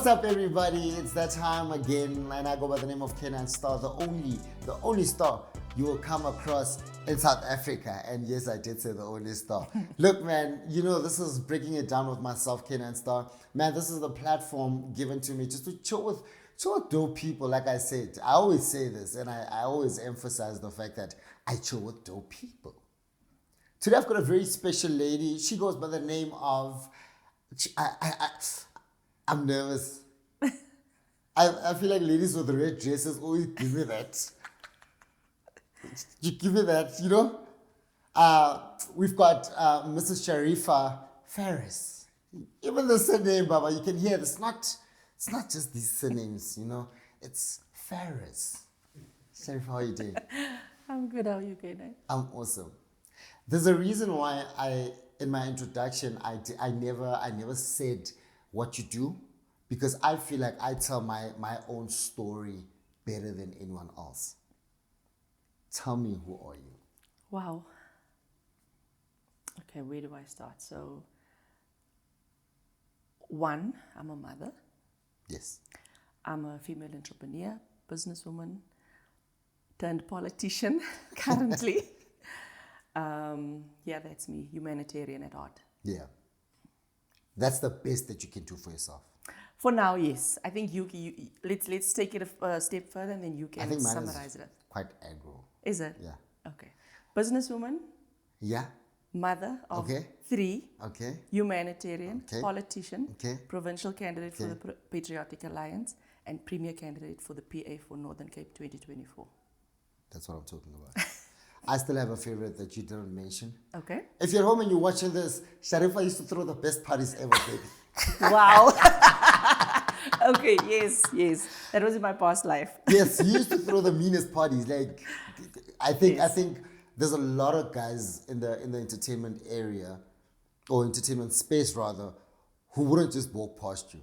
What's up, everybody? It's that time again, and I go by the name of Kenan Star, the only star you will come across in South Africa. And yes, I did say the only star. Look, man, you know, this is Breaking It Down with myself, Kenan Star. Man, this is the platform given to me just to chill with dope people. Like I said, I always say this, and I always emphasize the fact that I chill with dope people. Today, I've got a very special lady. She goes by the name of... I'm nervous. I feel like ladies with red dresses always give me that. You give me that, you know? We've got Mrs. Sharifa FERRIS. Even the surname, Baba, you can hear it's not just these surnames, you know? It's FERRIS. Sharifa, how are you doing? I'm good. How are you doing? I'm awesome. There's a reason why in my introduction, I never said what you do, because I feel like I tell my own story better than anyone else. Tell me, who are you? Wow. Okay, where do I start? So, one, I'm a mother. Yes. I'm a female entrepreneur, businesswoman, turned politician currently. Yeah, that's me, humanitarian at heart. Yeah. That's the best that you can do for yourself. For now, yes. I think you let's take it a step further, and then you can summarize it. Quite aggro. Is it? Yeah. Okay. Businesswoman. Yeah. Mother of Okay. 3. Okay. Humanitarian. Okay. Politician. Okay. Provincial candidate for the Patriotic Alliance, and premier candidate for the PA for Northern Cape 2024. That's what I'm talking about. I still have a favorite that you didn't mention. Okay. If you're home and you're watching this, Sharifa used to throw the best parties ever, baby. Wow. Okay, yes. That was in my past life. Yes, you used to throw the meanest parties. Like, I think there's a lot of guys in the entertainment area, or entertainment space rather, who wouldn't just walk past you.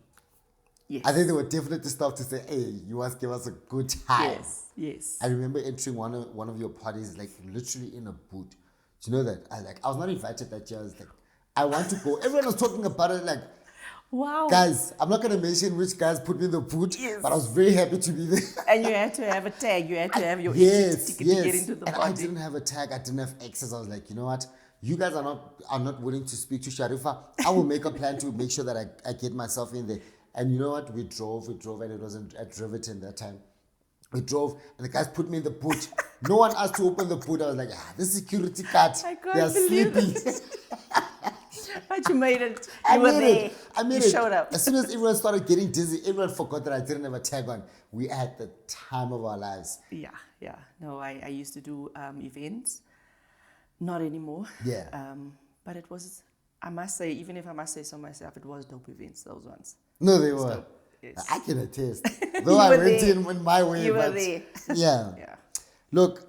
Yes. I think they would definitely stop to say, "Hey, you must give us a good time." Yes. I remember entering one of your parties, like literally in a boot. Do you know that? I was not invited that year. I was like, I want to go. Everyone was talking about it, like, wow. Guys, I'm not going to mention which guys put me in the boot, but I was very happy to be there. And you had to have a tag. You had to have your ticket to get into the party. And I didn't have a tag. I didn't have access. I was like, you know what? You guys are not willing to speak to Sharifa. I will make a plan to make sure that I get myself in there. And you know what? We drove, and it wasn't at Riverton that time. We drove, and the guys put me in the boot. No one asked to open the boot. I was like, the security card. I can't They are believe sleeping. it. But you made it. I were made there. it. I made you it. showed up. As soon as everyone started getting dizzy, everyone forgot that I didn't have a tag on. We had the time of our lives. Yeah. No, I used to do events. Not anymore. Yeah. But it was, I must say, even if I must say so myself, it was dope events, those ones. No, they were. Yes. I can attest. Though I went in my way. You were there. Yeah. Look,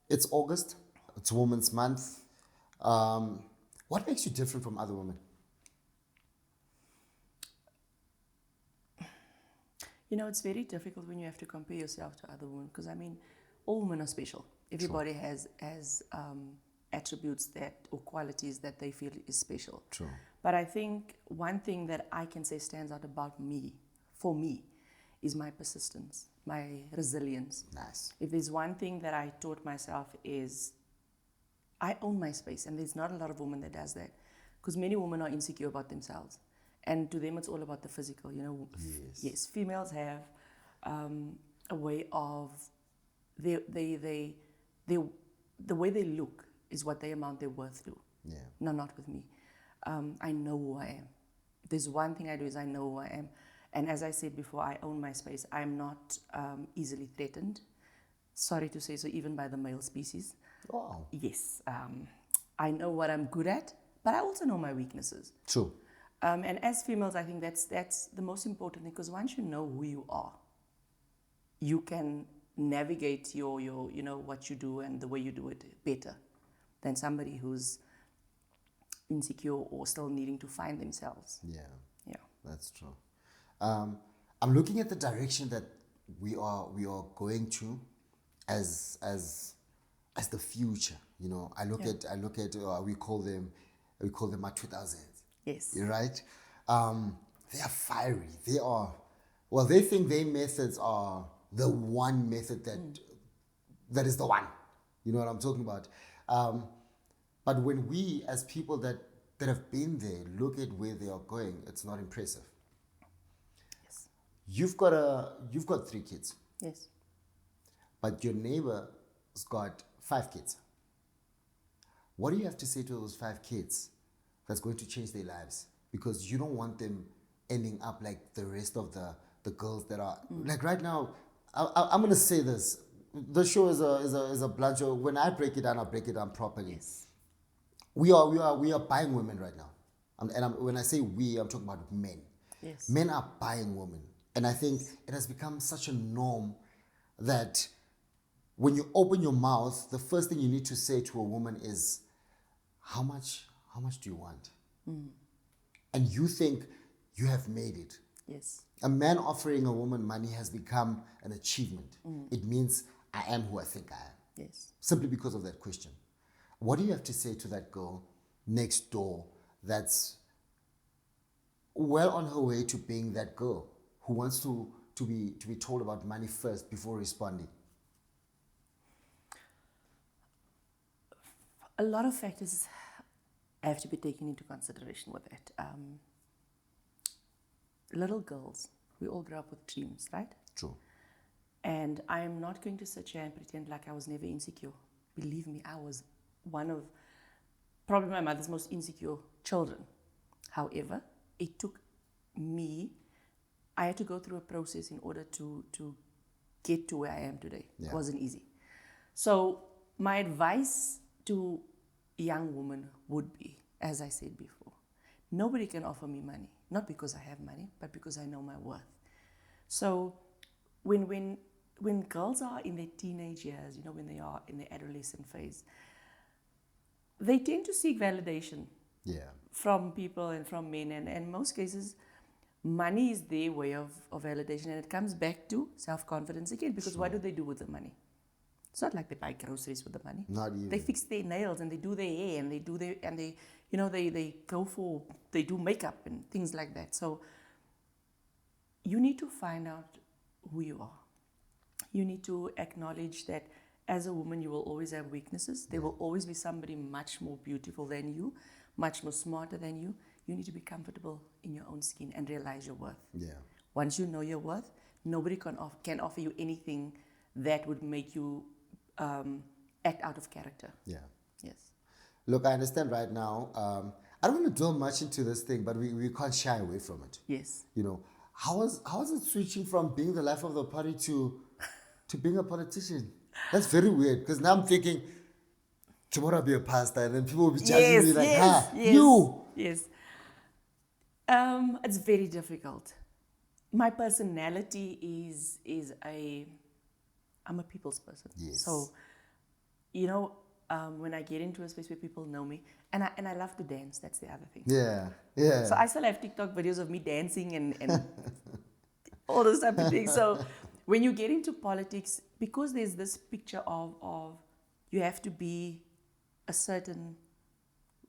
it's August. It's Women's Month. What makes you different from other women? You know, it's very difficult when you have to compare yourself to other women, because I mean, all women are special. Everybody has attributes that, or qualities that they feel is special. True. But I think one thing that I can say stands out about me, for me, is my persistence, my resilience. Nice. If there's one thing that I taught myself is I own my space, and there's not a lot of women that does that, because many women are insecure about themselves, and to them it's all about the physical. You know, yes, females have a way of the way they look is what they amount their worth to. Yeah. No, not with me. I know who I am. If there's one thing I do is I know who I am, and as I said before, I own my space. I'm not easily threatened. Sorry to say so, even by the male species. Wow. Yes, I know what I'm good at, but I also know my weaknesses. True. And as females, I think that's the most important thing, because once you know who you are, you can navigate your you know what you do and the way you do it better than somebody who's insecure or still needing to find themselves. Yeah, that's true. I'm looking at the direction that we are going to as the future. You know, I look at we call them our 2000s. Yes. Right. they are fiery. They are, well, they think their methods are the one method that is the one. You know what I'm talking about? But when we, as people that have been there, look at where they are going, it's not impressive. Yes. You've got 3 kids, Yes. but your neighbor's got 5 kids. What do you have to say to those 5 kids that's going to change their lives? Because you don't want them ending up like the rest of the girls that are like right now. I'm gonna say this. The show is a blunt show. When I break it down, I break it down properly. Yes. We are buying women right now, when I say we, I'm talking about men. Yes. Men are buying women, and I think it has become such a norm that when you open your mouth, the first thing you need to say to a woman is, "How much do you want?" And you think you have made it. Yes. A man offering a woman money has become an achievement. It means I am who I think I am. Yes. Simply because of that question. What do you have to say to that girl next door that's well on her way to being that girl who wants to be told about money first before responding? A lot of factors have to be taken into consideration with that. Little girls, we all grow up with dreams, right? True. And I am not going to sit here and pretend like I was never insecure. Believe me, I was one of probably my mother's most insecure children. However, it took me, I had to go through a process in order to get to where I am today. Yeah. It wasn't easy. So my advice to a young woman would be, as I said before, nobody can offer me money. Not because I have money, but because I know my worth. So when girls are in their teenage years, you know, when they are in the adolescent phase, they tend to seek validation from people and from men. And in most cases, money is their way of validation. And it comes back to self-confidence again, because what do they do with the money? It's not like they buy groceries with the money. Not even. They fix their nails and they do their hair and they do their, and they, you know, they do makeup and things like that. So you need to find out who you are. You need to acknowledge that as a woman, you will always have weaknesses. There will always be somebody much more beautiful than you, much more smarter than you. You need to be comfortable in your own skin and realize your worth. Yeah. Once you know your worth, nobody can offer you anything that would make you act out of character. Yeah. Yes. Look, I understand right now. I don't want to delve much into this thing, but we can't shy away from it. Yes. You know, how is it switching from being the life of the party to being a politician? That's very weird, because now I'm thinking, tomorrow I'll be a pastor, and then people will be judging me like, you. Yes. It's very difficult. My personality is I'm a people's person. Yes. So, you know, when I get into a space where people know me, and I love to dance. That's the other thing. Yeah, yeah. So I still have TikTok videos of me dancing and all those type of things. So when you get into politics, because there's this picture of you have to be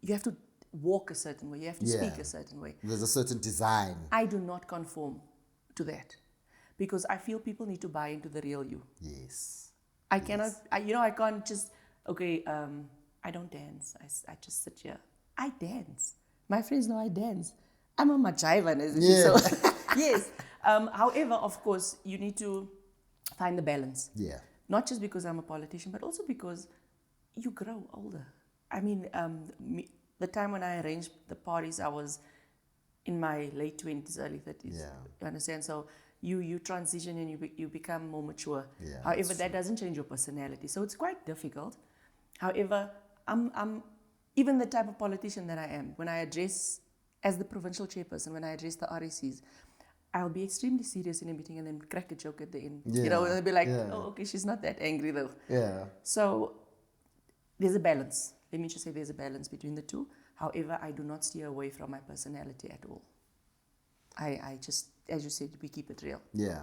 you have to walk a certain way, you have to speak a certain way. There's a certain design. I do not conform to that, because I feel people need to buy into the real you. Yes. I cannot, I can't just, I don't dance. I just sit here. I dance. My friends know I dance. I'm a Majivan, isn't it? So, yes. However, of course, you need to find the balance. Yeah. Not just because I'm a politician, but also because you grow older. I mean, the time when I arranged the parties, I was in my late 20s, early 30s. Yeah. You understand? So you transition and you become more mature. Yeah, However, that doesn't change your personality. So it's quite difficult. However, I'm even the type of politician that I am. When I address, as the provincial chairperson, when I address the RECs, I'll be extremely serious in a meeting and then crack a joke at the end. Yeah. You know, they'll be like, oh, okay, she's not that angry though. Yeah. So there's a balance. Let me just say there's a balance between the two. However, I do not steer away from my personality at all. I just, as you said, we keep it real. Yeah.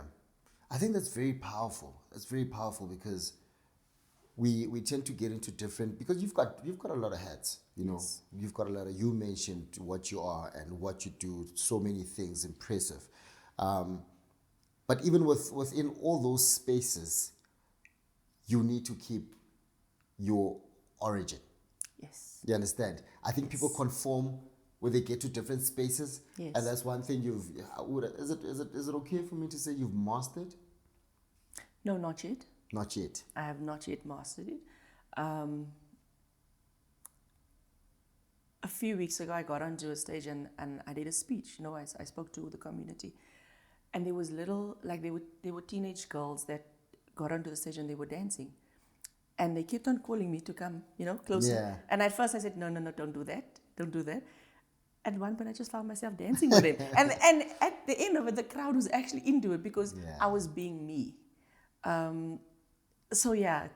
I think that's very powerful. That's very powerful, because we tend to get into different, because you've got a lot of hats, you know. Yes. You've got a lot of, you mentioned what you are and what you do, so many things impressive. But even within all those spaces, you need to keep your origin. Yes. You understand? I think people conform when they get to different spaces, Yes. and that's one thing is it okay for me to say you've mastered? No, not yet. Not yet. I have not yet mastered it. A few weeks ago, I got onto a stage and I did a speech. You know, I spoke to the community, and there was little, like they were teenage girls that got onto the stage and they were dancing, and they kept on calling me to come, you know, closer. Yeah. And at first I said, no, don't do that. At one point, I just found myself dancing with them, and at the end of it, the crowd was actually into it because Yeah. I was being me. So yeah,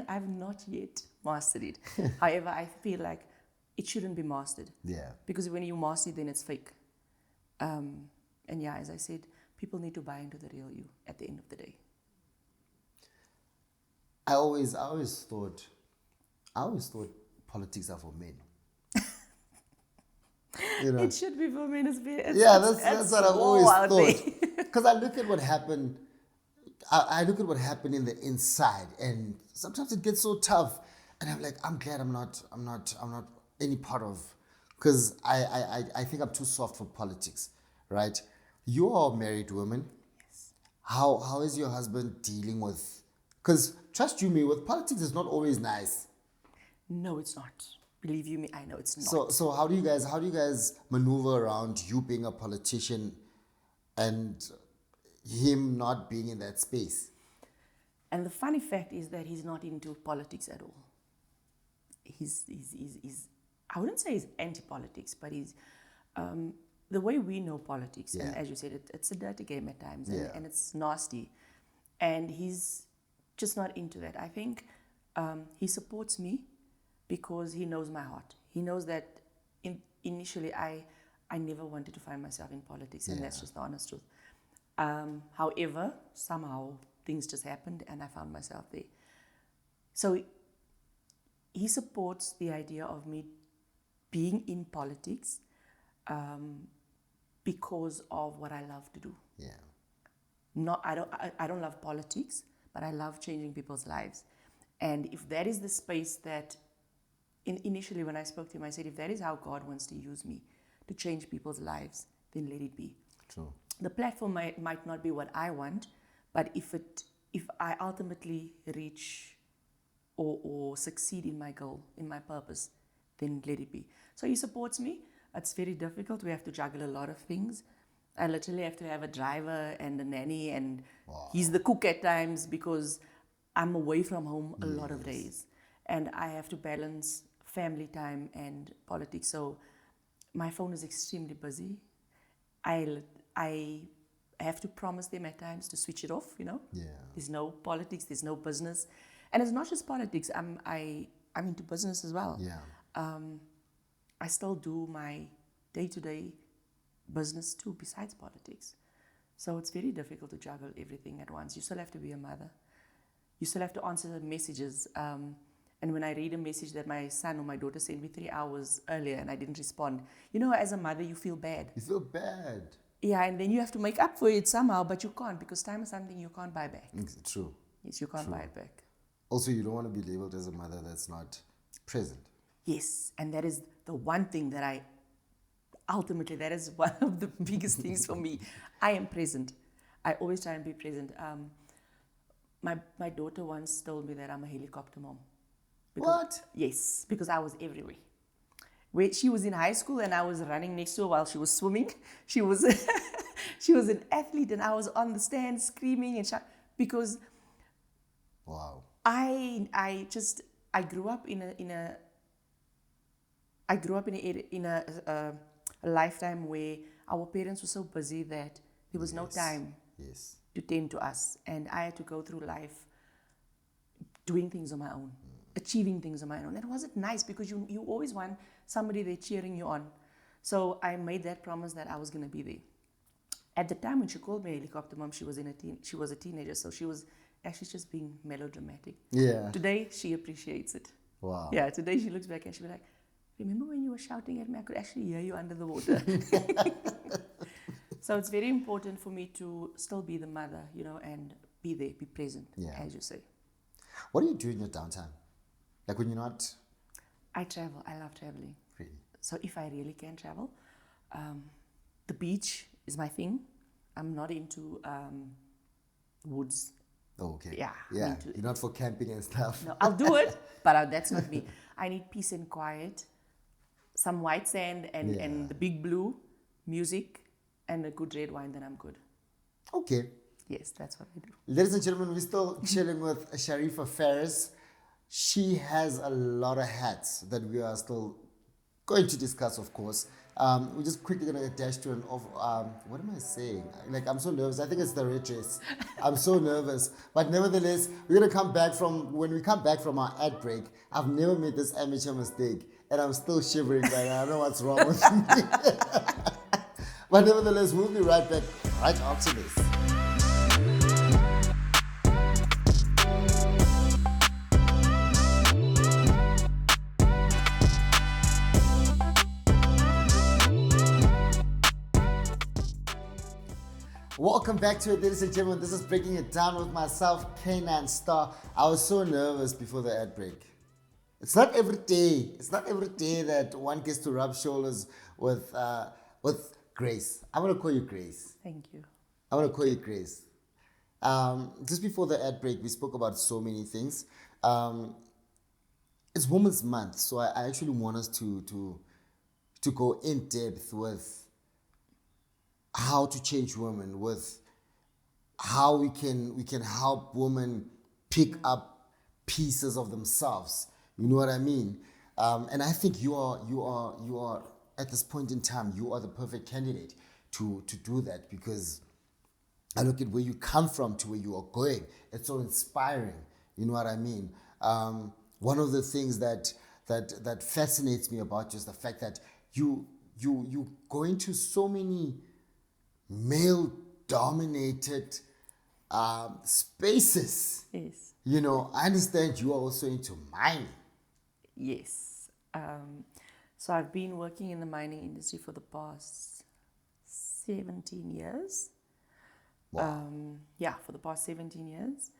I've not yet mastered it. However, I feel like it shouldn't be mastered. Yeah. Because when you master it, then it's fake. And yeah, as I said, people need to buy into the real you at the end of the day. I always thought politics are for men. You know? It should be for men. Yeah, that's what I've always out thought. there. Because I look at what happened. I look at what happened in the inside, and sometimes it gets so tough. And I'm like, I'm glad I'm not any part of, because I think I'm too soft for politics, right? You are a married woman. Yes. How is your husband dealing with? Because trust you me, with politics, it's not always nice. No, it's not. Believe you me, I know it's not. So how do you guys maneuver around you being a politician and him not being in that space? And the funny fact is that he's not into politics at all. He's I wouldn't say he's anti-politics, but he's the way we know politics, and Yeah. as you said, it's a dirty game at times, Yeah. and it's nasty, and he's just not into that. I think he supports me because he knows my heart. He knows that initially I never wanted to find myself in politics, and that's just the honest truth. However, somehow things just happened and I found myself there. So he supports the idea of me being in politics because of what I love to do. Yeah. I don't love politics, but I love changing people's lives. And if that is the space that, initially when I spoke to him, I said, if that is how God wants to use me to change people's lives, then let it be. True. The platform might not be what I want, but if I ultimately reach or succeed in my goal, in my purpose, then let it be. So he supports me. It's very difficult. We have to juggle a lot of things. I literally have to have a driver and a nanny, and he's the cook at times because I'm away from home a lot of days. And I have to balance family time and politics. So my phone is extremely busy. I have to promise them at times to switch it off, you know. Yeah. There's no politics, there's no business. And it's not just politics. I'm into business as well. Yeah. I still do my day-to-day business too, besides politics. So it's very difficult to juggle everything at once. You still have to be a mother. You still have to answer messages. And when I read a message that my son or my daughter sent me 3 hours earlier and I didn't respond, you know, as a mother, you feel bad. You feel bad. Yeah, and then you have to make up for it somehow, but you can't, because time is something you can't buy back. True. Yes, you can't buy it back. Also, you don't want to be labeled as a mother that's not present. Yes, and that is the one thing that ultimately, that is one of the biggest things for me. I am present. I always try and be present. My daughter once told me that I'm a helicopter mom. What? Yes, because I was everywhere. Where she was in high school and I was running next to her while she was swimming. She was she was an athlete and I was on the stand screaming and shouting because Wow. I grew up in a lifetime where our parents were so busy that there was no time Yes. to tend to us, and I had to go through life doing things on my own, achieving things on my own. That wasn't nice because you always want somebody there cheering you on. So I made that promise that I was going to be there. At the time when she called me a helicopter mom, she was a teenager, so she was Ashley's just being melodramatic. Yeah. Today, she appreciates it. Wow. Yeah, today she looks back and she'll be like, remember when you were shouting at me? I could actually hear you under the water. So it's very important for me to still be the mother, you know, and be there, be present, as you say. What do you do in your downtime? Like when you're not... I travel. I love traveling. Really? So if I really can travel, the beach is my thing. I'm not into woods. Oh, okay. Yeah. Yeah. You're not for camping and stuff. No, I'll do it, but that's not me. I need peace and quiet, some white sand and the big blue, music, and a good red wine, then I'm good. Okay. Yes, that's what I do. Ladies and gentlemen, we're still chilling with SHARIFA FERRIS. She has a lot of hats that we are still going to discuss, of course. We're just quickly going to dash to an off. What am I saying? Like, I'm so nervous. I think it's the red dress. I'm so nervous. But nevertheless, we're going to come back when we come back from our ad break. I've never made this amateur mistake, and I'm still shivering right now. I don't know what's wrong with me. But nevertheless, we'll be right back right after this. Welcome back to it, ladies and gentlemen. This is Breaking It Down with myself, Kanan Star. I was so nervous before the ad break. It's not every day. It's not every day that one gets to rub shoulders with Grace. I'm gonna call you Grace. Thank you. I'm gonna call you Grace. Just before the ad break, we spoke about so many things. It's Women's Month, so I actually want us to go in depth with how to change women, with how we can help women pick up pieces of themselves. You know what I mean? And I think you are at this point in time, you are the perfect candidate to do that, because I look at where you come from to where you are going. It's so inspiring. You know what I mean? One of the things that fascinates me about you is the fact that you go into so many male-dominated spaces. Yes. You know, I understand you are also into mining. Yes. So I've been working in the mining industry for the past 17 years. Wow. For the past 17 years.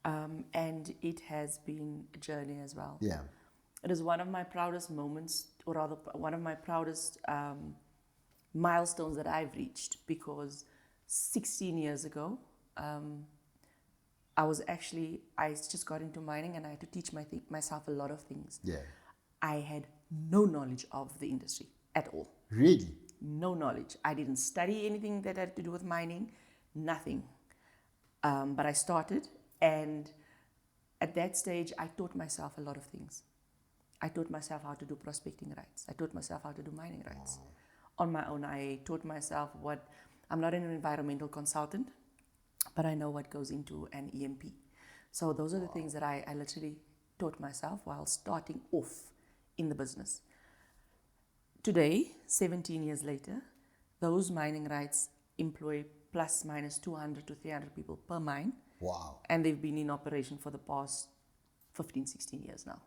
And it has been a journey as well. Yeah. It is one of my proudest moments, or rather one of my proudest milestones that I've reached, because 16 years ago, I just got into mining and I had to teach myself a lot of things. Yeah. I had no knowledge of the industry at all. Really? No knowledge. I didn't study anything that had to do with mining, nothing. But I started, and at that stage, I taught myself a lot of things. I taught myself how to do prospecting rights. I taught myself how to do mining rights. Wow. On my own, I taught myself I'm not an environmental consultant, but I know what goes into an EMP. So those are the things that I literally taught myself while starting off in the business. Today, 17 years later, those mining rights employ plus minus 200 to 300 people per mine. Wow. And they've been in operation for the past 15, 16 years now.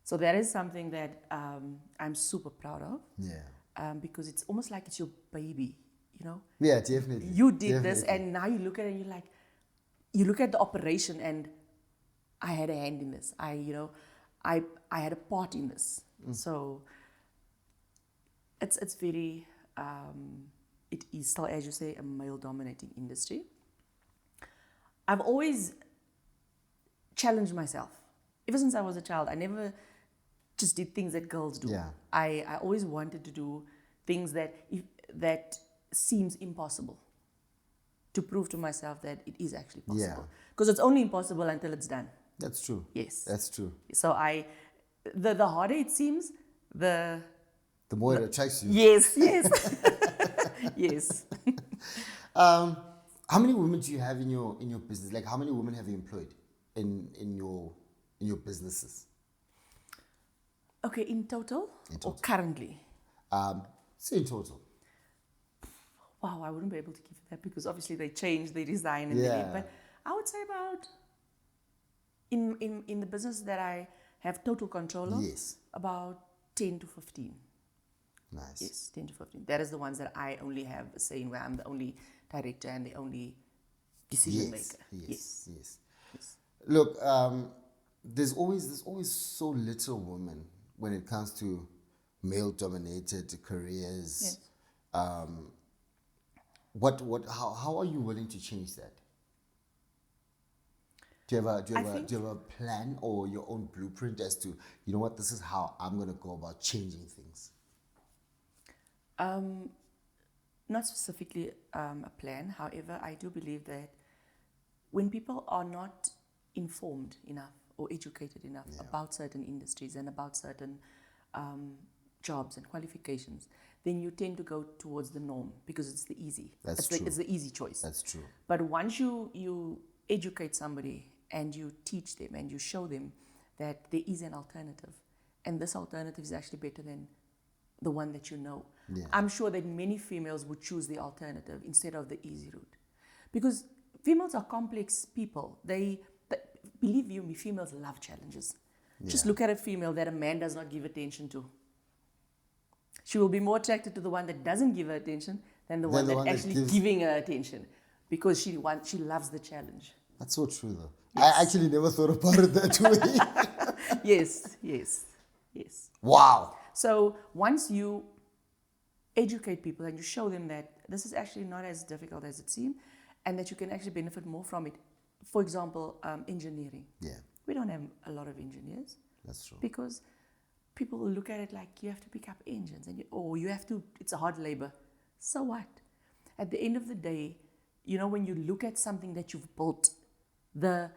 So that is something that I'm super proud of. Yeah. Because it's almost like it's your baby, you know? Yeah, definitely. You did this, and now you look at it and you're like, you look at the operation, and I had a hand in this. I had a part in this. So it's very, it is still, as you say, a male-dominating industry. I've always challenged myself. Ever since I was a child, I never just did things that girls do. Yeah. I always wanted to do things that seems impossible, to prove to myself that it is actually possible. Because it's only impossible until it's done. That's true. Yes. That's true. So the harder it seems, the more it attracts you. Yes, yes. Yes. How many women do you have in your business? Like, how many women have you employed in your businesses? Okay, in total? Or currently? Say in total. Wow, I wouldn't be able to give you that, because obviously they change, they design, and they leave. But I would say about In the business that I have total control of, Yes. about 10 to 15. Nice. Yes, 10 to 15. That is the ones that I only have a say in, where I'm the only director and the only decision Yes, maker. yes, yes. Yes. Look, there's always so little women when it comes to male-dominated careers. Yes. How are you willing to change that? Do you have a plan or your own blueprint as to, you know what, this is how I'm going to go about changing things? Not specifically a plan. However, I do believe that when people are not informed enough or educated enough about certain industries and about certain jobs and qualifications, then you tend to go towards the norm because it's the easy. That's true. It's the easy choice. That's true. But once you educate somebody and you teach them and you show them that there is an alternative, and this alternative is actually better than the one that you know, Yeah. I'm sure that many females would choose the alternative instead of the easy route. Because females are complex people. Believe you me, females love challenges. Just look at a female that a man does not give attention to. She will be more attracted to the one that doesn't give her attention than the one that actually giving her attention, because she loves the challenge. That's so true, though. Yes. I actually never thought about it that way. Yes. Wow. So once you educate people and you show them that this is actually not as difficult as it seems, and that you can actually benefit more from it. For example, engineering. Yeah. We don't have a lot of engineers. That's true. Because people will look at it like you have to pick up engines and it's a hard labor. So what? At the end of the day, when you look at something that you've built, the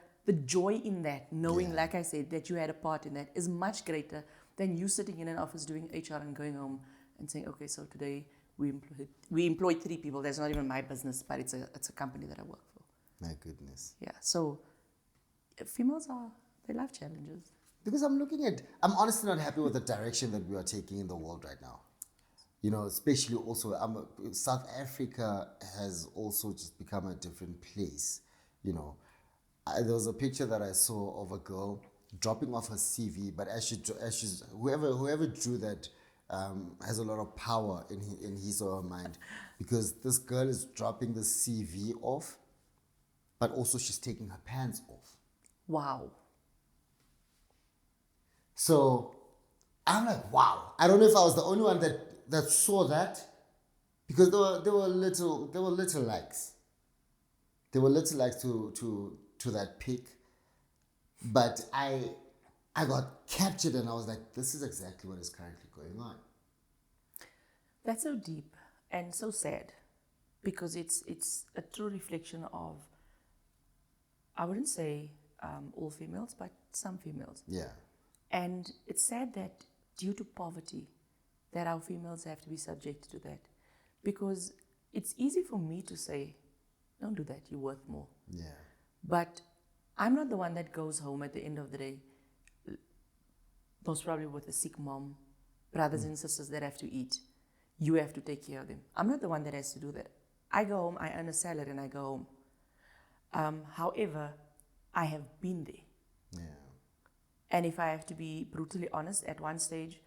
joy in that, knowing, like I said, that you had a part in that is much greater than you sitting in an office doing HR and going home and saying, okay, so today we employed 3 people. That's not even my business, but it's a company that I work for. My goodness. Yeah. So females they love challenges. Because I'm honestly not happy with the direction that we are taking in the world right now. Especially also, South Africa has also just become a different place. There was a picture that I saw of a girl dropping off her CV, but as she's whoever drew that has a lot of power in his or her mind, because this girl is dropping the CV off, but also she's taking her pants off. Wow. So I'm like, wow. I don't know if I was the only one that saw that, because there were little likes. There were little likes to that pic, but I got captured and I was like, this is exactly what is currently going on. That's so deep and so sad, because it's a true reflection of, I wouldn't say all females, but some females. Yeah. And it's sad that due to poverty, that our females have to be subjected to that. Because it's easy for me to say, don't do that, you're worth more. Yeah. But I'm not the one that goes home at the end of the day, most probably with a sick mom, brothers and sisters that have to eat. You have to take care of them. I'm not the one that has to do that. I go home, I earn a salary, and I go home. However, I have been there. Yeah. And if I have to be brutally honest, at one stage,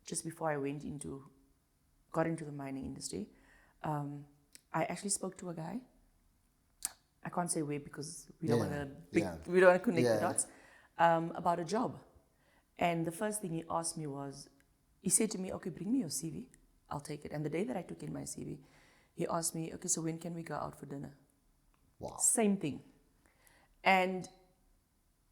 just before I got into the mining industry, I actually spoke to a guy. I can't say where because we don't want to connect the dots, about a job. And the first thing he asked me was, he said to me, okay, bring me your CV, I'll take it. And the day that I took in my CV, he asked me, okay, so when can we go out for dinner? Wow. Same thing. And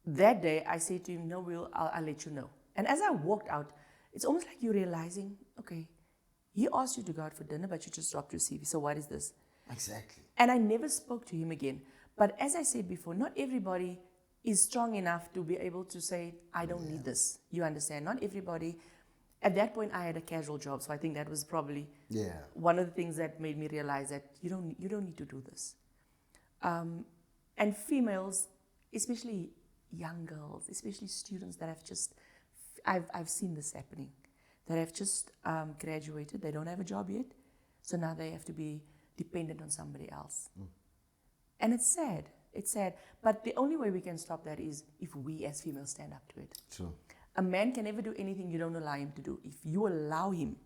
that day I said to him, no, I'll let you know. And as I walked out, it's almost like you're realizing, okay, he asked you to go out for dinner, but you just dropped your CV. So what is this? Exactly. And I never spoke to him again. But as I said before, not everybody is strong enough to be able to say, I don't need this. You understand? Not everybody. At that point, I had a casual job. So I think that was probably one of the things that made me realize that you don't need to do this. And females, especially young girls, especially students that have just, I've seen this happening, that have just graduated, they don't have a job yet, so now they have to be dependent on somebody else. And it's sad. It's sad. But the only way we can stop that is if we as females stand up to it. True. A man can never do anything you don't allow him to do. If you allow him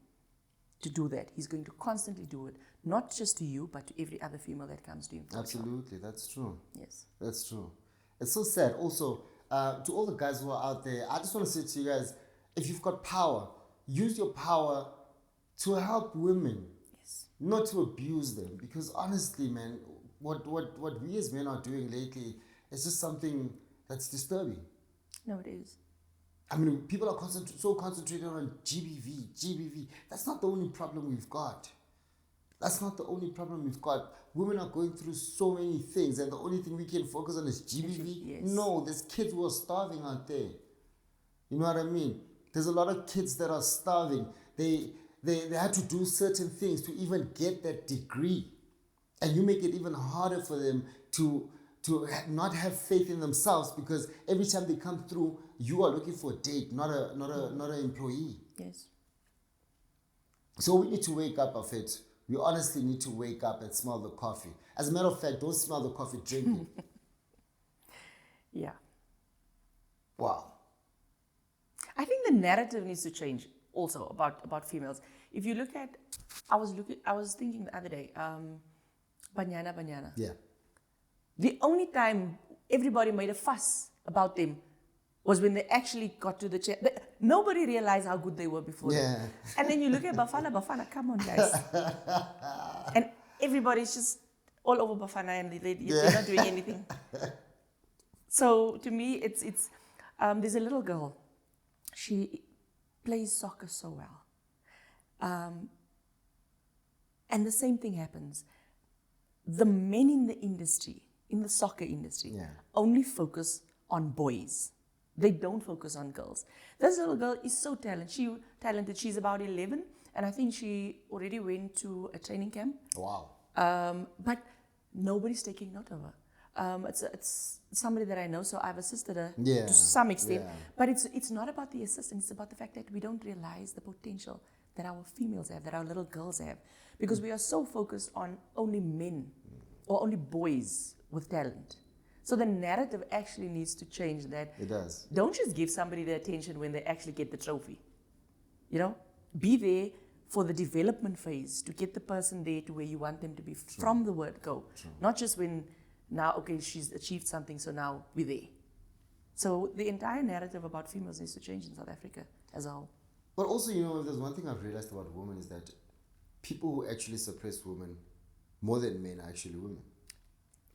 to do that, he's going to constantly do it, not just to you, but to every other female that comes to him. Absolutely, that's true. Yes. That's true. It's so sad. Also, to all the guys who are out there, I just want to say to you guys, if you've got power, use your power to help women, Yes. not to abuse them. Because honestly, man, what we as men are doing lately is just something that's disturbing. No, it is. I mean, people are so concentrated on GBV. That's not the only problem we've got. That's not the only problem we've got. Women are going through so many things, and the only thing we can focus on is GBV. Yes. No, there's kids who are starving out there. You know what I mean? There's a lot of kids that are starving. They had to do certain things to even get that degree, and you make it even harder for them to not have faith in themselves, because every time they come through, you are looking for a date, not an employee. Yes. So we need to wake up of it. We honestly need to wake up and smell the coffee. As a matter of fact, don't smell the coffee, drink it. Yeah. Wow. I think the narrative needs to change also about females. If you look at, I was thinking the other day, Banyana. Yeah. The only time everybody made a fuss about them was when they actually got to the chair. Nobody realized how good they were before. Yeah. Them. And then you look at Bafana, come on, guys. And everybody's just all over Bafana, and they're not doing anything. So to me, it's there's a little girl. She plays soccer so well. And the same thing happens. The men in the industry, in the soccer industry, only focus on boys. They don't focus on girls. This little girl is so talented. She's about 11, and I think she already went to a training camp. Wow. But nobody's taking note of her. It's somebody that I know, so I've assisted her to some extent. Yeah. But it's not about the assistance. It's about the fact that we don't realize the potential that our females have, that our little girls have, because we are so focused on only men or only boys with talent. So the narrative actually needs to change. That It does. Don't just give somebody the attention when they actually get the trophy. You know, be there for the development phase to get the person there to where you want them to be from the word go. Not just when now, okay, she's achieved something, so now we're there. So the entire narrative about females needs to change in South Africa as a whole. But also, you know, there's one thing I've realized about women is that people who actually suppress women more than men are actually women.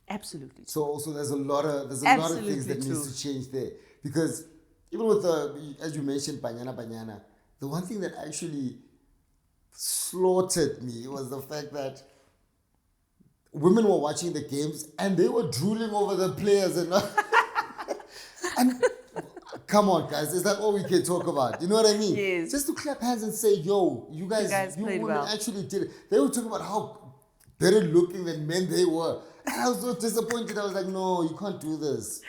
Absolutely. So also there's a lot of things that true. needs to change there, because even with the, as you mentioned, Banyana, the one thing that actually slaughtered me was the fact that women were watching the games and they were drooling over the players and come on, guys, is that all we can talk about? You know what I mean? Yes. Just to clap hands and say, yo, you guys played women well. actually did it. They were talking about how better looking than men they were. And I was so disappointed. I was like, no, you can't do this.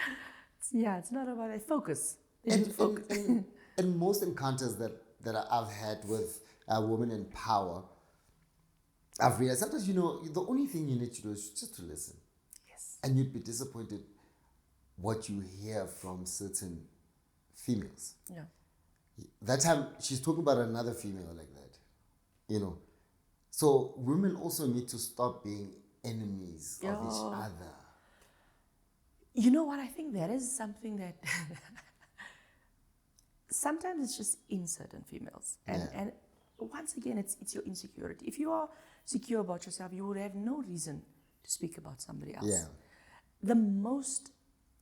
It's not about that. Focus. And most encounters that I've had with women in power, I've realized sometimes, you know, the only thing you need to do is just to listen. Yes. And you'd be disappointed what you hear from certain females. Yeah. That time, she's talking about another female like that, you know. So women also need to stop being enemies of each other. You know what? I think that is something that sometimes it's just in certain females. And once again, it's your insecurity. If you are secure about yourself, you would have no reason to speak about somebody else. Yeah. The most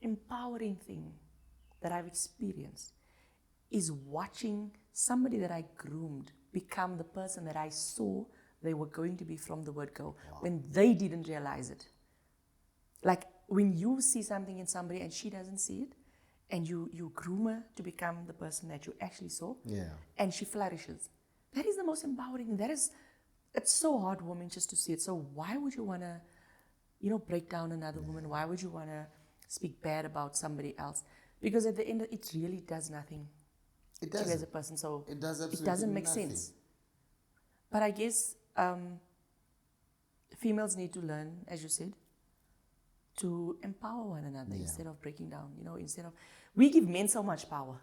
empowering thing that I've experienced is watching somebody that I groomed become the person that I saw they were going to be from the word go, when they didn't realize it. Like when you see something in somebody and she doesn't see it, and you groom her to become the person that you actually saw, and she flourishes. That is the most empowering. It's so heartwarming just to see it. So why would you want to, break down another woman? Why would you want to speak bad about somebody else? Because at the end, it really does nothing to you as a person. So it doesn't make sense. But I guess females need to learn, as you said, to empower one another Yeah. instead of breaking down. We give men so much power.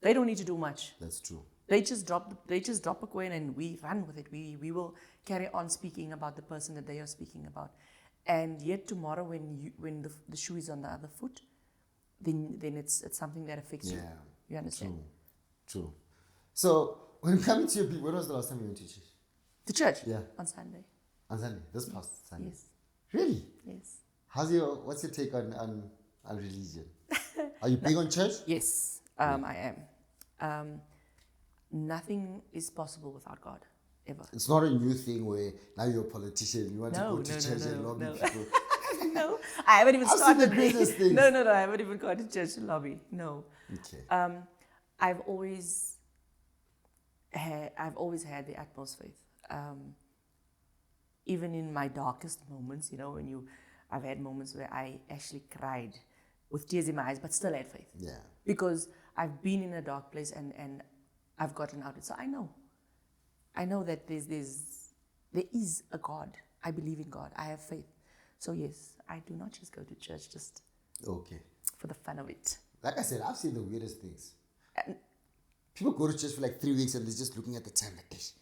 They don't need to do much. That's true. They just drop a coin and we run with it. We will carry on speaking about the person that they are speaking about. And yet tomorrow when the shoe is on the other foot, then it's something that affects you. Yeah. You understand? True. So when coming to your people, when was the last time you went to church? The church? Yeah. On Sunday. On Sunday. This past Sunday. Yes. Really? Yes. What's your take on religion? Are you big on church? Yes, I am. Nothing is possible without God, ever. It's not a new thing where now you're a politician, you want to No, go to no, church no, and lobby no. people. No, I haven't even I've seen started. the greatest things. No, I haven't even gone to church lobby. No. Okay. I've always had the utmost faith. Even in my darkest moments, I've had moments where I actually cried with tears in my eyes, but still had faith. Yeah. Because I've been in a dark place and I've gotten out of it. So I know that there is a God. I believe in God. I have faith. So yes, I do not just go to church just Okay. for the fun of it. Like I said, I've seen the weirdest things. People go to church for like 3 weeks and they're just looking at the time like, "Ish,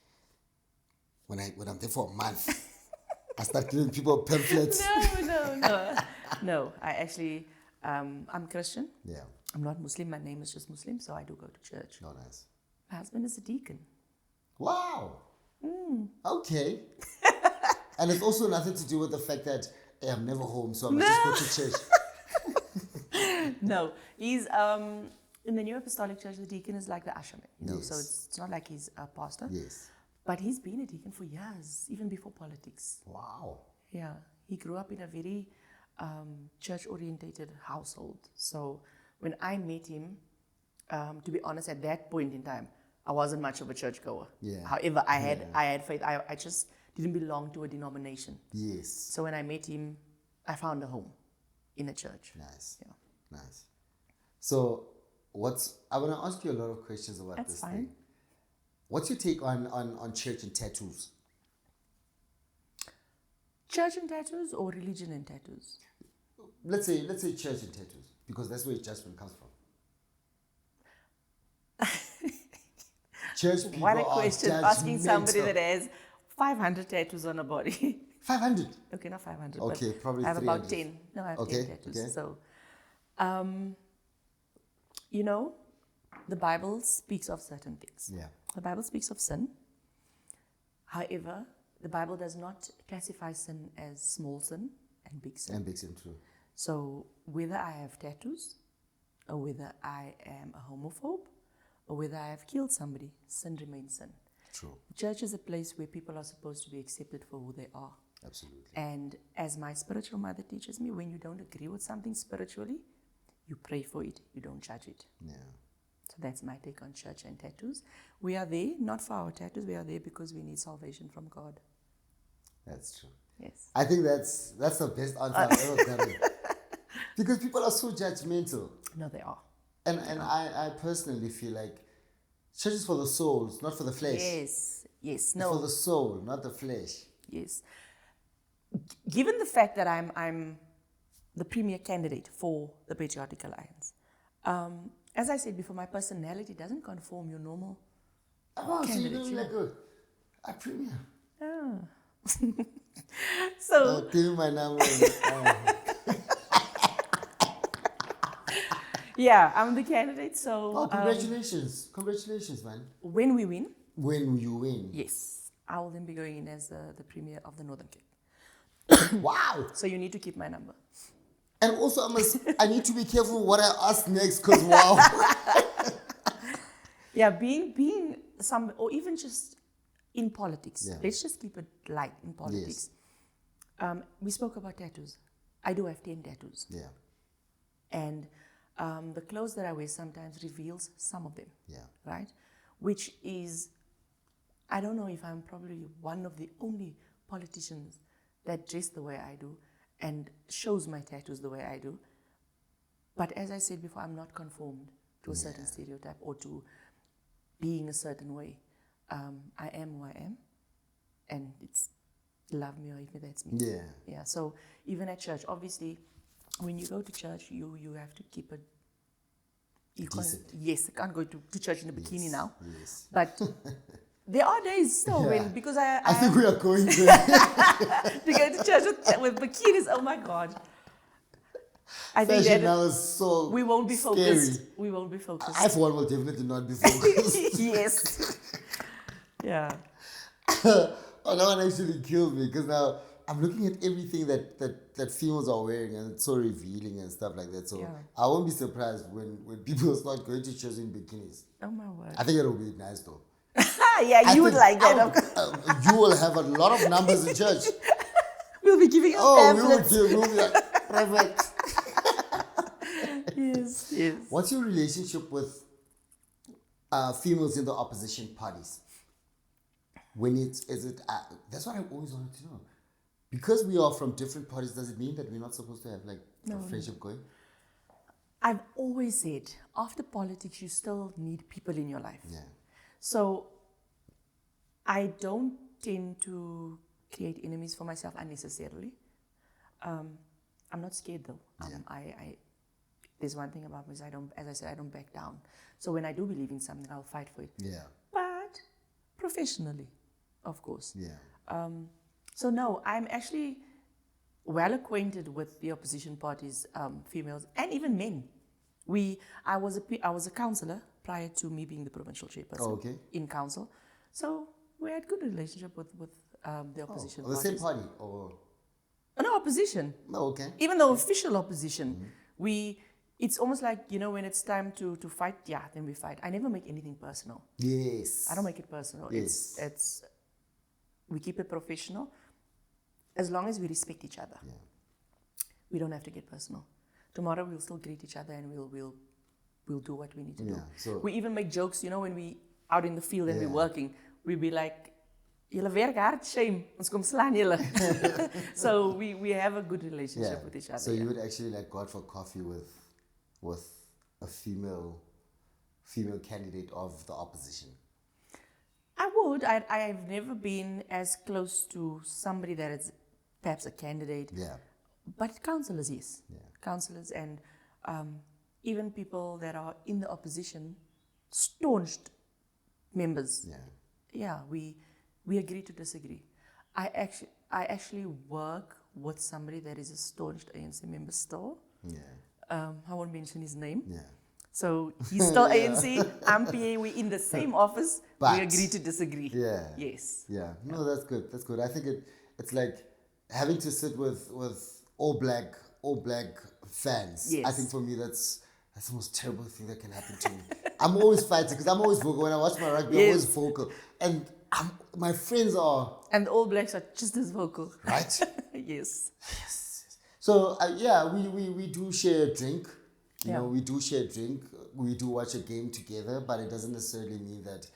when I'm there for a month, I start giving people pamphlets." No. I actually, I'm Christian. Yeah. I'm not Muslim. My name is just Muslim, so I do go to church. No, nice. My husband is a deacon. Wow. Okay. And it's also nothing to do with the fact that hey, I'm never home, so I must just go to church. No, he's in the New Apostolic Church. The deacon is like the usherman, Yes. So it's not like he's a pastor. Yes. But he's been a deacon for years, even before politics. Wow. Yeah, he grew up in a very church-orientated household. So when I met him, to be honest, at that point in time, I wasn't much of a churchgoer. Yeah. However, I had faith. I just didn't belong to a denomination. Yes. So when I met him, I found a home in a church. Nice. Yeah. Nice. So I want to ask you a lot of questions about That's this fine. thing. What's your take on church and tattoos? Church and tattoos or religion and tattoos? Let's say church and tattoos, because that's where judgment comes from. Church people What a are question, asking somebody judgmental. that has 500 tattoos on a body. 500. Okay, not 500. Okay, but probably I have about 300. 10. No, I have Okay, 10 tattoos. okay. So, the Bible speaks of certain things. Yeah. The Bible speaks of sin. However, the Bible does not classify sin as small sin and big sin. And big sin too. So whether I have tattoos, or whether I am a homophobe, or whether I have killed somebody, sin remains sin. True. Church is a place where people are supposed to be accepted for who they are. Absolutely. And as my spiritual mother teaches me, when you don't agree with something spiritually, you pray for it, you don't judge it. Yeah. So that's my take on church and tattoos. We are there not for our tattoos, we are there because we need salvation from God. That's true. Yes. I think that's the best answer I've ever gotten. Because people are so judgmental. No, they are. And I personally feel like church is for the soul, it's not for the flesh. Yes. It's No. for the soul, not the flesh. Yes. Given the fact that I'm the premier candidate for the Patriotic Alliance, as I said before, my personality doesn't conform your normal Oh, so you're candidate. going to be like a premier. Oh. So, Give me my number. yeah, I'm the candidate. So, Oh, congratulations. Congratulations, man. when we win, When you win. yes, I will then be going in as the premier of the Northern Cape. Wow. So you need to keep my number. And also, I need to be careful what I ask next, because wow. Yeah, being some, or even just in politics. Yeah. Let's just keep it light in politics. We spoke about tattoos. I do have 10 tattoos. Yeah. And the clothes that I wear sometimes reveals some of them. Yeah. Right? Which is, I don't know if I'm probably one of the only politicians that dress the way I do and shows my tattoos the way I do. But as I said before, I'm not conformed to a certain stereotype or to being a certain way. I am who I am, and it's love me or hate me, that's me. Yeah. Yeah, so even at church, obviously, when you go to church, you have to keep it. You can't, Decent. yes, I can't go to church in a bikini now. Yes. But there are days still Yeah. when, because I think we are going there. to go to church with bikinis. Oh my God! I think Fashion that now is so we won't be scary. focused. We won't be focused. I, for one, will definitely not be focused. Yes. Yeah. Oh, that one actually killed me because now I'm looking at everything that females are wearing and it's so revealing and stuff like that. So Yeah. I won't be surprised when people start going to church in bikinis. Oh my word. I think it'll be nice though. Yeah, I you would think like that. Of course. you will have a lot of numbers in church. We'll be giving out Oh, pamphlets. we'll be like, perfect. Yes, yes. What's your relationship with females in the opposition parties? That's what I always wanted to know. Because we are from different parties, does it mean that we're not supposed to have like a friendship going? I've always said, after politics, you still need people in your life. Yeah. So I don't tend to create enemies for myself unnecessarily. I'm not scared though. I there's one thing about me is I don't back down. So when I do believe in something, I'll fight for it. Yeah. But professionally, of course. Yeah. So no, I'm actually well acquainted with the opposition parties, females and even men. I was a councillor prior to me being the provincial chairperson in council. So we had good relationship with the opposition The parties. same party? Or... No, opposition. Oh, okay. Even though official opposition, it's almost like, when it's time to fight, then we fight. I never make anything personal. Yes. I don't make it personal. Yes. It's we keep it professional as long as we respect each other. Yeah. We don't have to get personal. Tomorrow we'll still greet each other and we'll do what we need to do. So We even make jokes, when we out in the field and we're working, we'll be like, "Julle werk hard, shame. Ons kom slaan julle." So we have a good relationship with each other. So you would actually like go out for coffee with a female candidate of the opposition? I would. I've never been as close to somebody that is perhaps a candidate. Yeah. But councillors, yes. Yeah. Councillors and even people that are in the opposition, staunched members. Yeah. Yeah, we agree to disagree. I actually work with somebody that is a staunched ANC member still. Yeah. I won't mention his name. Yeah. So he's still ANC, I'm PA, we're in the same office, But- we agree to disagree. Yeah. Yes. Yeah. No, that's good. That's good. I think it's like having to sit with all black fans. Yes. I think for me that's the most terrible thing that can happen to me. I'm always fighting because I'm always vocal. When I watch my rugby, I'm always vocal. And my friends are... And the All Blacks are just as vocal. Right? Yes. So, we do share a drink. You Yeah. know, we do share a drink. We do watch a game together, but it doesn't necessarily mean that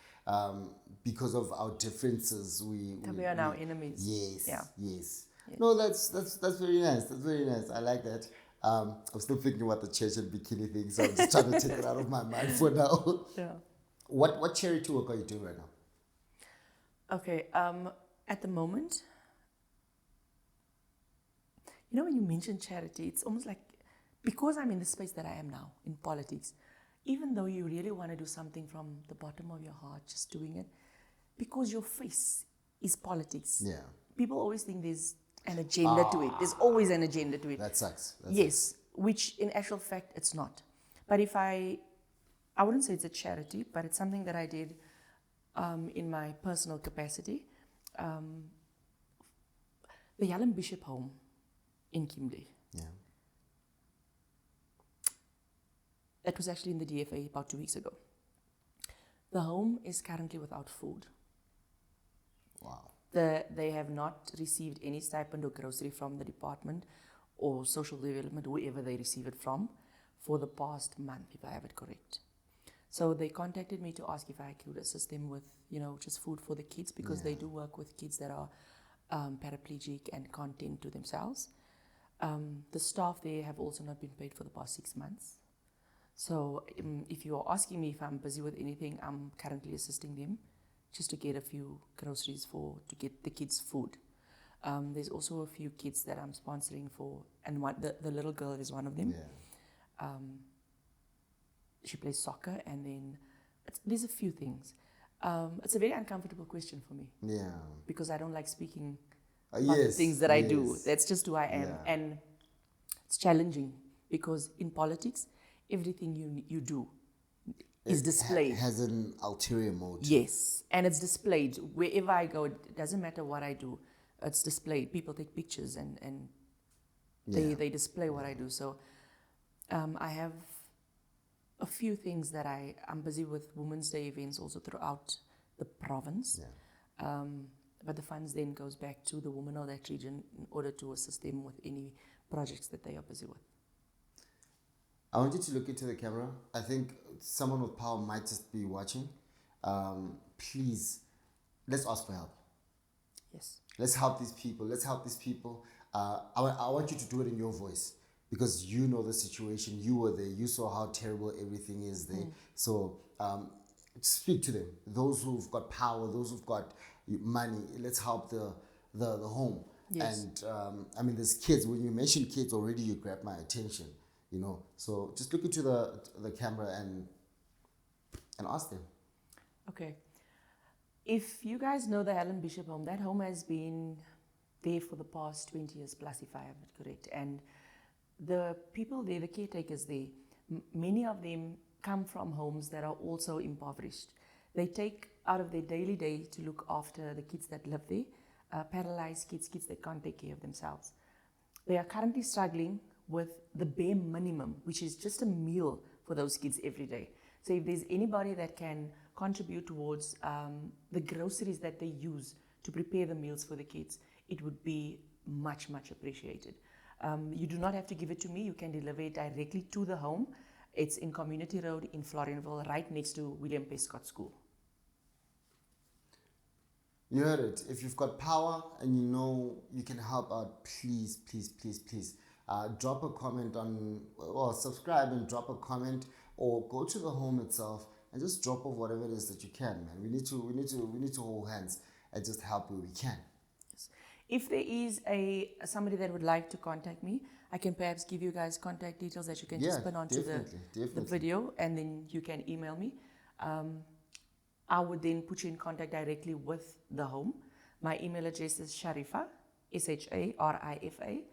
because of our differences, we are now enemies. Yes. Yeah. Yes. No, that's very nice. That's very nice. I like that. I'm still thinking about the church and bikini thing, so I'm just trying to take it out of my mind for now. Yeah. What charity work are you doing right now? Okay. At the moment, when you mention charity, it's almost like, because I'm in the space that I am now in politics, even though you really want to do something from the bottom of your heart, just doing it, because your face is politics. Yeah. People always think there's an agenda to it. There's always an agenda to it. That sucks. Yes, which in actual fact it's not. But if I wouldn't say it's a charity, but it's something that I did in my personal capacity. The Yalem Bishop Home in Kimberley. Yeah. That was actually in the DFA about 2 weeks ago. The home is currently without food. Wow. They have not received any stipend or grocery from the department or social development, whoever they receive it from, for the past month, if I have it correct. So they contacted me to ask if I could assist them with, just food for the kids, because they do work with kids that are paraplegic and can't tend to themselves. The staff there have also not been paid for the past 6 months. So if you're asking me if I'm busy with anything, I'm currently assisting them just to get a few groceries to get the kids food. There's also a few kids that I'm sponsoring for, and the little girl is one of them. Yeah. She plays soccer, and then there's a few things. It's a very uncomfortable question for me. Yeah. Because I don't like speaking about the Yes. things that I do. Yes. That's just who I am. Yeah. And it's challenging because in politics, everything you do is displayed. It has an ulterior motive. Yes, and it's displayed. Wherever I go, it doesn't matter what I do. It's displayed. People take pictures and they display what I do. So I have a few things that I'm busy with Women's Day events also throughout the province. Yeah. But the funds then goes back to the women of that region in order to assist them with any projects that they are busy with. I want you to look into the camera. I think someone with power might just be watching. Please, let's ask for help. Yes. Let's help these people. Let's help these people. I want you to do it in your voice because you know the situation. You were there. You saw how terrible everything is there. So speak to them. Those who've got power, those who've got money. Let's help the home. Yes. And I mean, there's kids. When you mention kids already, you grab my attention. You know, so just look into the camera and ask them. Okay. If you guys know the Helen Bishop home, that home has been there for the past 20 years plus, if I am correct. And the people there, the caretakers there, many of them come from homes that are also impoverished. They take out of their daily day to look after the kids that live there, paralyzed kids that can't take care of themselves. They are currently struggling with the bare minimum, which is just a meal for those kids every day. So if there's anybody that can contribute towards the groceries that they use to prepare the meals for the kids, it would be much, much appreciated. You do not have to give it to me. You can deliver it directly to the home. It's in Community Road in Florinville, right next to William Prescott School. You heard it. If you've got power and you know you can help out, please, please, please, please. Drop a comment or subscribe and drop a comment, or go to the home itself and just drop off whatever it is that you can, man. We need to hold hands and just help where we can. Yes. If there is somebody that would like to contact me, I can perhaps give you guys contact details that you can just put onto the video, and then you can email me. I would then put you in contact directly with the home. My email address is Sharifa, SHARIFA,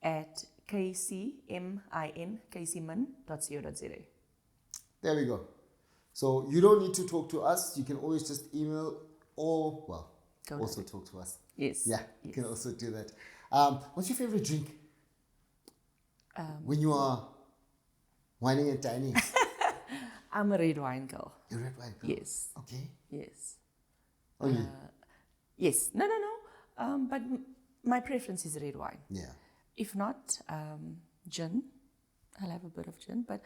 at kcmin.co.za. There we go. So you don't need to talk to us. You can always just email or, also talk to us. Yes. Yeah, you can also do that. What's your favorite drink? When you are whining and dining? I'm a red wine girl. You're a red wine girl? Yes. Okay. Yes. Only? Yes. No. But my preference is red wine. Yeah. If not, gin. I'll have a bit of gin. But,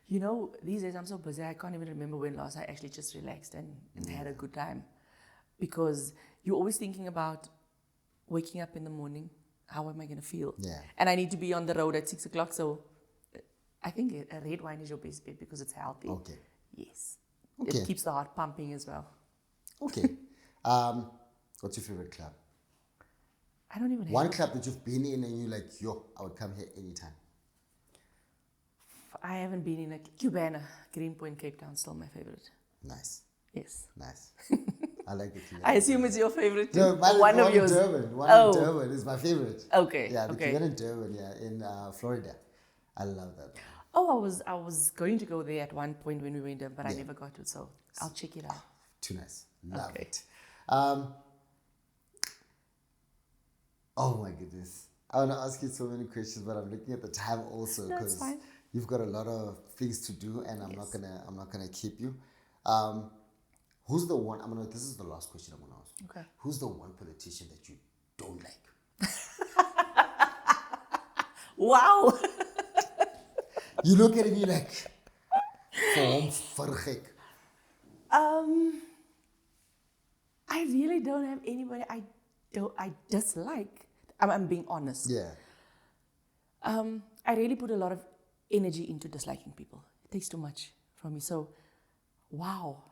you know, these days I'm so busy, I can't even remember when last I actually just relaxed and had a good time. Because you're always thinking about waking up in the morning, how am I going to feel? Yeah. And I need to be on the road at 6 o'clock, so I think a red wine is your best bet because it's healthy. Okay. Yes. Okay. It keeps the heart pumping as well. Okay. What's your favorite club? I don't even have one club that you've been in and you're like, yo, I would come here anytime. I haven't been in a Cubana, Greenpoint, Cape Town, still my favorite. Nice. Yes. Nice. I like the Cubana. I assume it's your favorite too. No, one of yours. Durban. One in Durban is my favorite. Okay. Yeah, the Cubana in Durban, in Florida. I love that. Oh, I was going to go there at one point when we went there, but I never got to, so I'll check it out. Too nice. Love it. Oh my goodness. I want to ask you so many questions, but I'm looking at the time also because you've got a lot of things to do, and I'm not gonna keep you. Who's the one? This is the last question I'm gonna ask you. Okay. Who's the one politician that you don't like? Wow. You look at him, you're like, vergek. I really don't have anybody I dislike. I'm being honest. Yeah. I really put a lot of energy into disliking people. It takes too much from me. So, wow.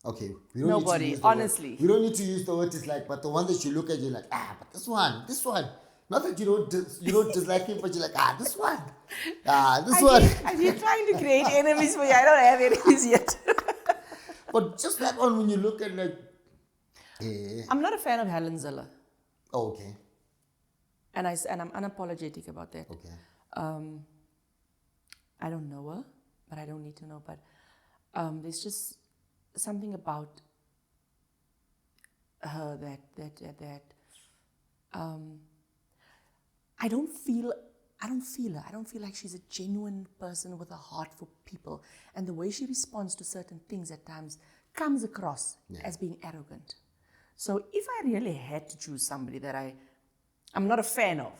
Okay, we don't Nobody, need to use the word. honestly. We don't need to use the word dislike, but the one that you look at, you're like, but this one. Not that you don't dislike him, but you're like, this one. This one. Are you trying to create enemies for you? I don't have enemies yet. But just that one, when you look at like, I'm not a fan of Helen Ziller. oh, okay, And I'm unapologetic about that. okay. I don't know her, but I don't need to know. But there's just something about her that I don't feel her. I don't feel like she's a genuine person with a heart for people. And the way she responds to certain things at times comes across as being arrogant. So if I really had to choose somebody that I'm not a fan of,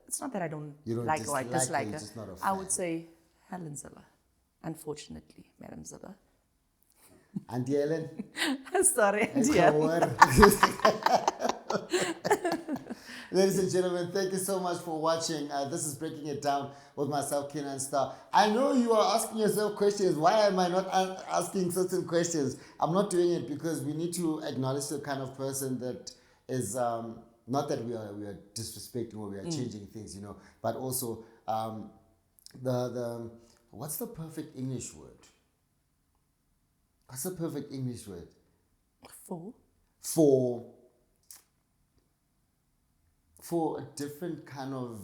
it's not that I don't like her or I dislike her. I would say Helen Ziller. Unfortunately, Madam Ziller. Auntie Helen. Sorry, It's Auntie a Helen. word. Ladies and gentlemen, thank you so much for watching. This is Breaking It Down with myself, Kenan Star. I know you are asking yourself questions. Why am I not asking certain questions? I'm not doing it because we need to acknowledge the kind of person that is, not that we are disrespecting or we are changing things, but also what's the perfect English word? What's the perfect English word? For a different kind of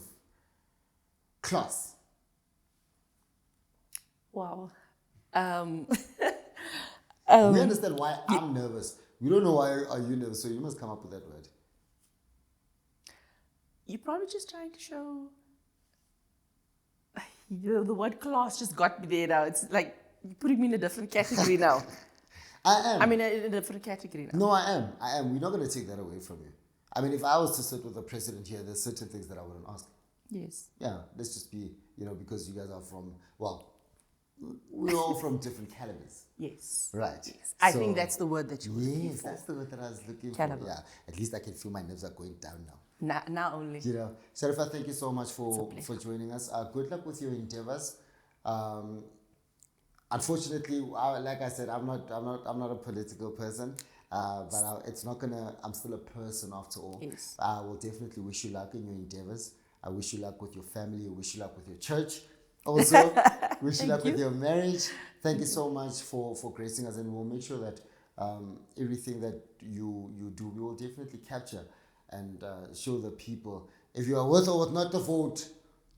class. Wow. We understand why I'm nervous. We don't know why are you nervous, so you must come up with that word. You're probably just trying to show. The word class just got me there now. It's like you're putting me in a different category now. I am. I'm in a different category now. No, I am. We're not going to take that away from you. I mean, if I was to sit with the president here, there's certain things that I wouldn't ask. Yes. Yeah, let's just be, because you guys are from, we're all from different calibers. Yes. Right. Yes. I think that's the word that you were looking for. Yes, that's the word that I was looking Caliber. for. Yeah, at least I can feel my nerves are going down now. Now only. Sharifa, thank you so much for joining us. Good luck with your endeavors. Unfortunately, like I said, I'm not a political person, but it's not gonna. I'm still a person after all. Yes. I will definitely wish you luck in your endeavors. I wish you luck with your family. I wish you luck with your church. Also, wish you luck with your marriage. Thank you so much for gracing us, and we'll make sure that everything that you do, we will definitely capture and show the people if you are worth or not to vote.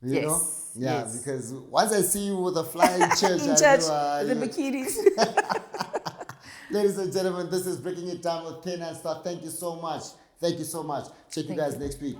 You know? Yeah, yes. because once I see you with a flying church, the bikinis. Ladies and gentlemen, this is Breaking It Down with Kenan Star. Thank you so much. Thank you so much. Check you guys next week.